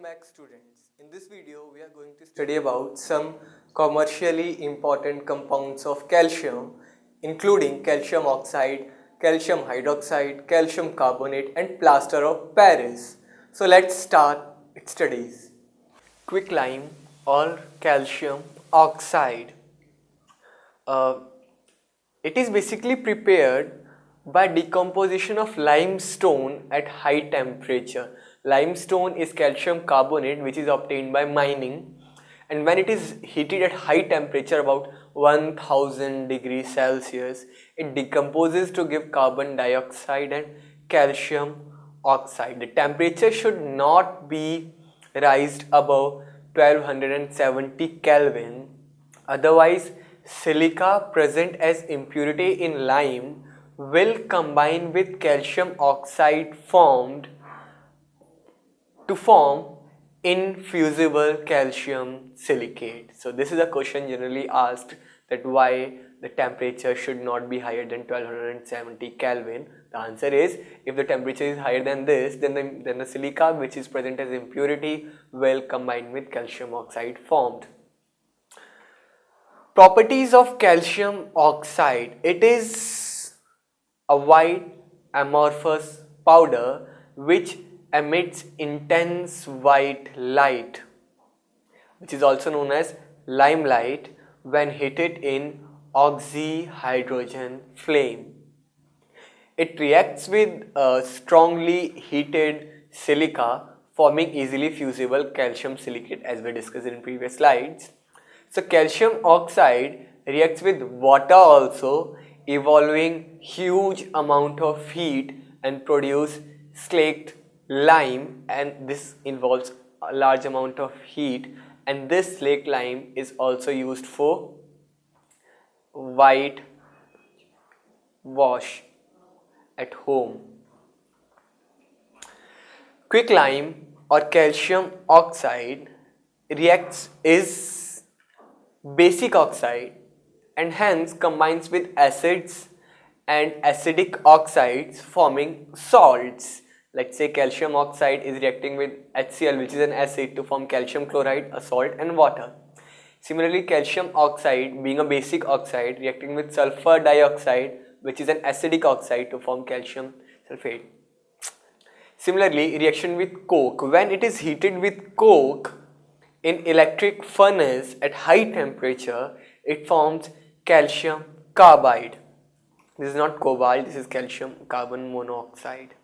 back, students. In this video we are going to study about some commercially important compounds of calcium, including calcium oxide, calcium hydroxide, calcium carbonate and plaster of Paris. So let's start its studies. Quicklime or calcium oxide. Uh, it is basically prepared by decomposition of limestone at high temperature. Limestone is calcium carbonate which is obtained by mining, and when it is heated at high temperature about 1000 degrees Celsius, it decomposes to give carbon dioxide and calcium oxide. The temperature should not be raised above 1270 Kelvin, otherwise silica present as impurity in lime will combine with calcium oxide formed to form infusible calcium silicate. So this is a question generally asked, that why the temperature should not be higher than 1270 Kelvin. The answer is, if the temperature is higher than this, then the silica which is present as impurity will combine with calcium oxide formed. Properties of calcium oxide. It is a white amorphous powder which emits intense white light, which is also known as limelight, when heated in oxyhydrogen flame. It reacts with strongly heated silica, forming easily fusible calcium silicate, as we discussed in previous slides. So calcium oxide reacts with water also, evolving huge amount of heat and produce slaked lime, and this involves a large amount of heat, and this slaked lime is also used for white wash at home. Quicklime or calcium oxide reacts is basic oxide and hence combines with acids and acidic oxides forming salts. Let's say calcium oxide is reacting with HCl, which is an acid, to form calcium chloride, a salt, and water. Similarly, calcium oxide, being a basic oxide, reacting with sulfur dioxide, which is an acidic oxide, to form calcium sulfate. Similarly, reaction with coke. When it is heated with coke in electric furnace at high temperature, it forms calcium carbide. This is not cobalt, this is calcium carbon monoxide.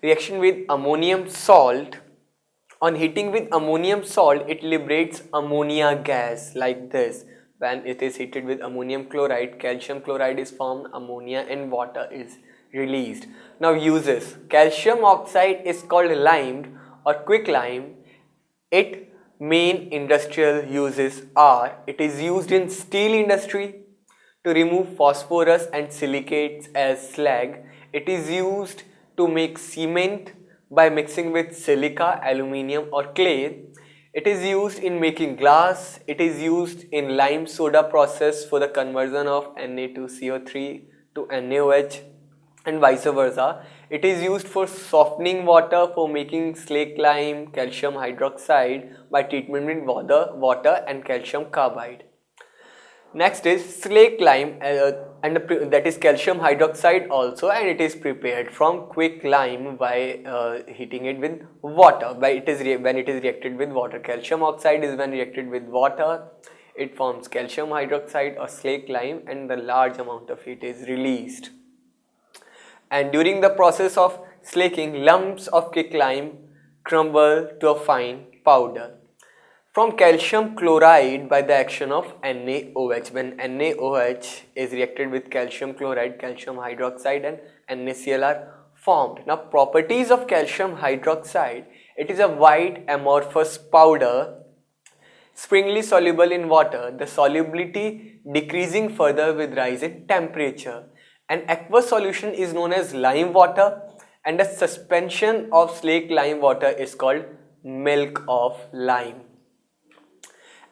Reaction with ammonium salt. On heating with ammonium salt, it liberates ammonia gas like this. When it is heated with ammonium chloride, calcium chloride is formed, ammonia and water is released. Now uses. Calcium oxide is called limed or quicklime. Its main industrial uses are: it is used in steel industry to remove phosphorus and silicates as slag. It is used to make cement by mixing with silica, aluminium or clay. It is used in making glass. It is used in lime soda process for the conversion of Na2CO3 to NaOH and vice versa. It is used for softening water for making slaked lime, calcium hydroxide by treatment with water and calcium carbide. Next is slaked lime, that is calcium hydroxide also, and it is prepared from quicklime by heating it with water. When it is reacted with water. Calcium oxide is when reacted with water, it forms calcium hydroxide or slaked lime, and the large amount of heat is released. And during the process of slaking, lumps of quicklime crumble to a fine powder. From calcium chloride by the action of NaOH. When NaOH is reacted with calcium chloride, calcium hydroxide and NaCl are formed. Now properties of calcium hydroxide. It is a white amorphous powder, springly soluble in water, the solubility decreasing further with rise in temperature. An aqueous solution is known as lime water, and a suspension of slaked lime water is called milk of lime.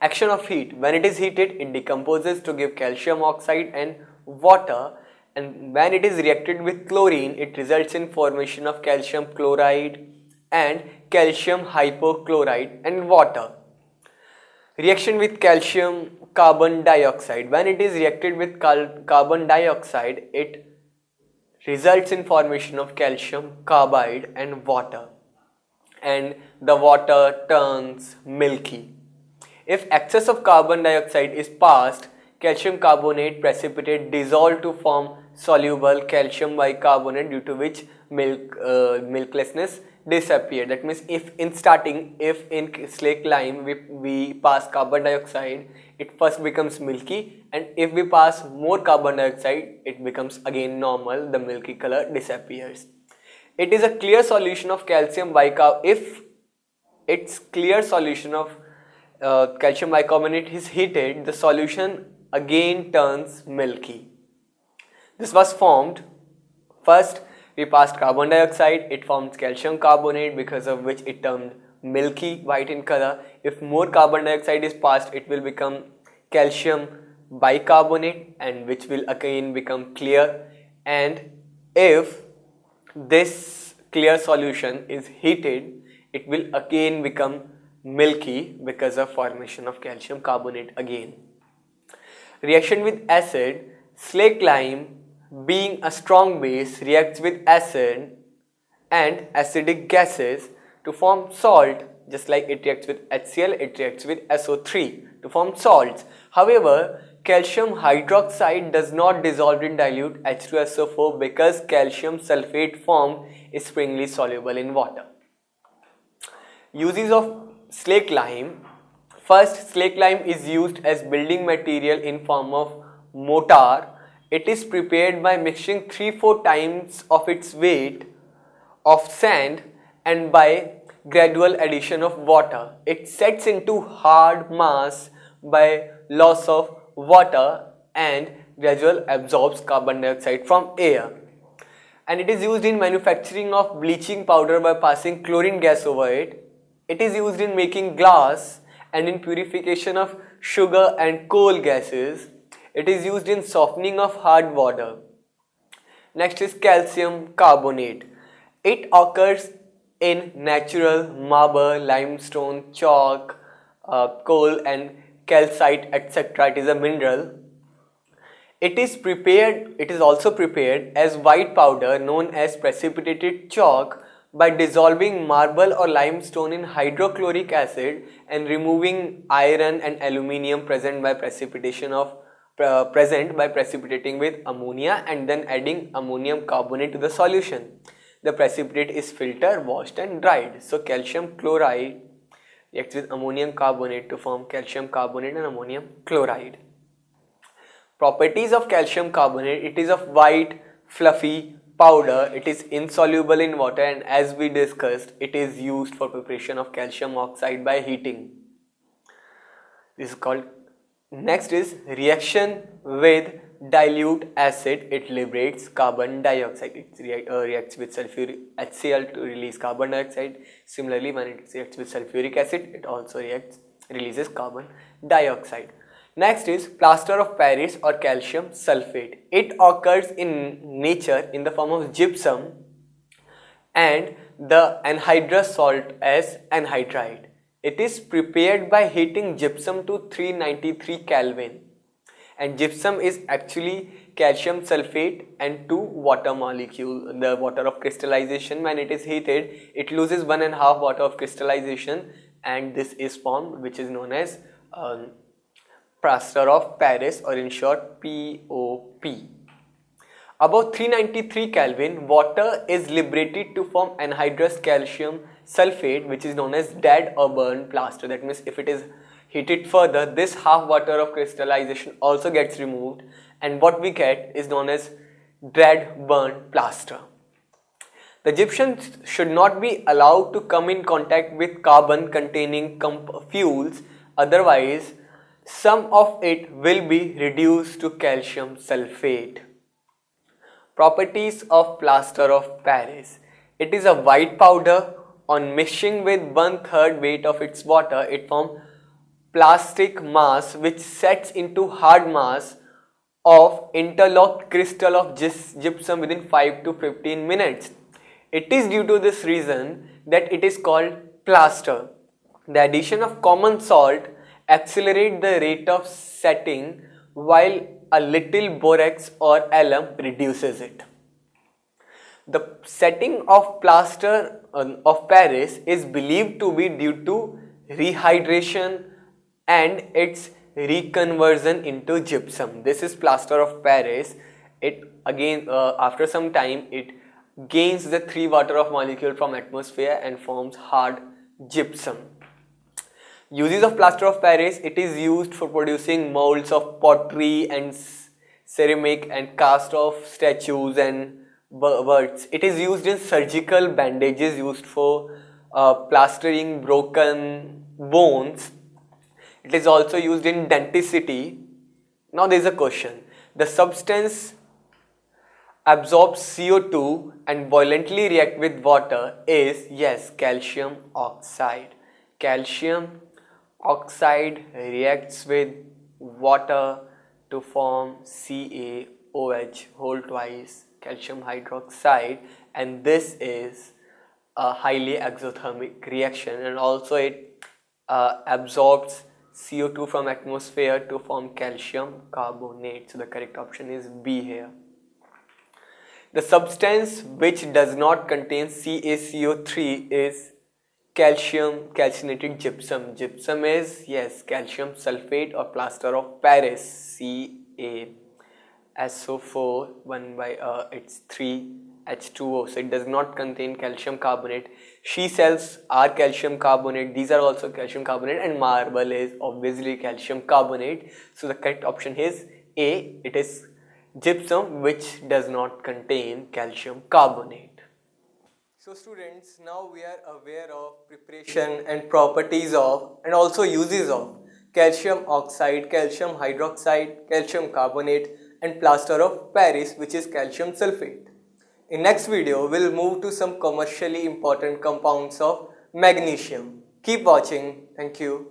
Action of heat. When it is heated, it decomposes to give calcium oxide and water, and when it is reacted with chlorine, it results in formation of calcium chloride and calcium hypochlorite and water. Reaction with calcium carbon dioxide. When it is reacted with carbon dioxide, it results in formation of calcium carbide and water, and the water turns milky. If excess of carbon dioxide is passed, calcium carbonate precipitate dissolve to form soluble calcium bicarbonate, due to which milklessness disappear. That means if in slaked lime we pass carbon dioxide, it first becomes milky, and if we pass more carbon dioxide, it becomes again normal, the milky color disappears. It is a clear solution of calcium bicarbonate. If its clear solution of calcium bicarbonate is heated, the solution again turns milky. This was formed. First we passed carbon dioxide, it forms calcium carbonate, because of which it turned milky white in color. If more carbon dioxide is passed, it will become calcium bicarbonate, and which will again become clear. And if this clear solution is heated, it will again become milky because of formation of calcium carbonate again. Reaction with acid. Slaked lime, being a strong base, reacts with acid and acidic gases to form salt. Just like it reacts with HCl, it reacts with SO3 to form salts. However, calcium hydroxide does not dissolve in dilute H2SO4 because calcium sulfate formed is springly soluble in water. Uses of slaked lime. First, slaked lime is used as building material in form of mortar. It is prepared by mixing 3-4 times of its weight of sand and by gradual addition of water. It sets into hard mass by loss of water and gradually absorbs carbon dioxide from air. And it is used in manufacturing of bleaching powder by passing chlorine gas over it. It is used in making glass and in purification of sugar and coal gases. It is used in softening of hard water. Next is calcium carbonate. It occurs in natural marble, limestone, chalk, coal and calcite, etc. It is a mineral. It is also prepared as white powder known as precipitated chalk by dissolving marble or limestone in hydrochloric acid and removing iron and aluminium present by precipitating with ammonia and then adding ammonium carbonate to the solution. The precipitate is filtered, washed and dried. So calcium chloride reacts with ammonium carbonate to form calcium carbonate and ammonium chloride. Properties of calcium carbonate. It is of white, fluffy powder. It is insoluble in water, and as we discussed, it is used for preparation of calcium oxide by heating. This is called. Next is reaction with dilute acid. It liberates carbon dioxide. It reacts with sulfuric HCl to release carbon dioxide. Similarly, when it reacts with sulfuric acid, it also releases carbon dioxide. Next is plaster of Paris or calcium sulfate. It occurs in nature in the form of gypsum and the anhydrous salt as anhydride. It is prepared by heating gypsum to 393 Kelvin, and gypsum is actually calcium sulfate and 2 water molecule. The water of crystallization, when it is heated, it loses 1.5 water of crystallization, and this is formed, which is known as plaster of Paris, or in short POP. Above 393 Kelvin, water is liberated to form anhydrous calcium sulfate, which is known as dead or burned plaster. That means if it is heated further, this half water of crystallization also gets removed, and what we get is known as dead burned plaster. The gypsum should not be allowed to come in contact with carbon containing fuels, otherwise some of it will be reduced to calcium sulfate. Properties of plaster of Paris. It is a white powder. On mixing with 1/3 weight of its water, it forms plastic mass which sets into hard mass of interlocked crystal of gypsum within 5 to 15 minutes. It is due to this reason that it is called plaster. The addition of common salt accelerates the rate of setting while a little borax or alum reduces it. The setting of plaster of Paris is believed to be due to rehydration and its reconversion into gypsum. This is plaster of Paris. It again after some time it gains the 3 water of molecule from atmosphere and forms hard gypsum. Uses of plaster of Paris: it is used for producing molds of pottery and ceramic and cast of statues and birds. It is used in surgical bandages used for plastering broken bones. It is also used in dentistry. Now there is a question. The substance absorbs CO2 and violently react with water is, yes, calcium oxide. Calcium oxide reacts with water to form CaOH whole twice, calcium hydroxide, and this is a highly exothermic reaction, and also it absorbs CO2 from atmosphere to form calcium carbonate. So the correct option is B here. The substance which does not contain CaCO3 is calcium calcinated gypsum. Gypsum is, yes, calcium sulfate or plaster of Paris, CaSO4 1 by it's 3H2O. So it does not contain calcium carbonate. She cells are calcium carbonate. These are also calcium carbonate, and marble is obviously calcium carbonate. So the correct option is A. It is gypsum which does not contain calcium carbonate. So students, now we are aware of preparation and properties of and also uses of calcium oxide, calcium hydroxide, calcium carbonate and plaster of Paris, which is calcium sulfate. In next video, we'll move to some commercially important compounds of magnesium. Keep watching. Thank you.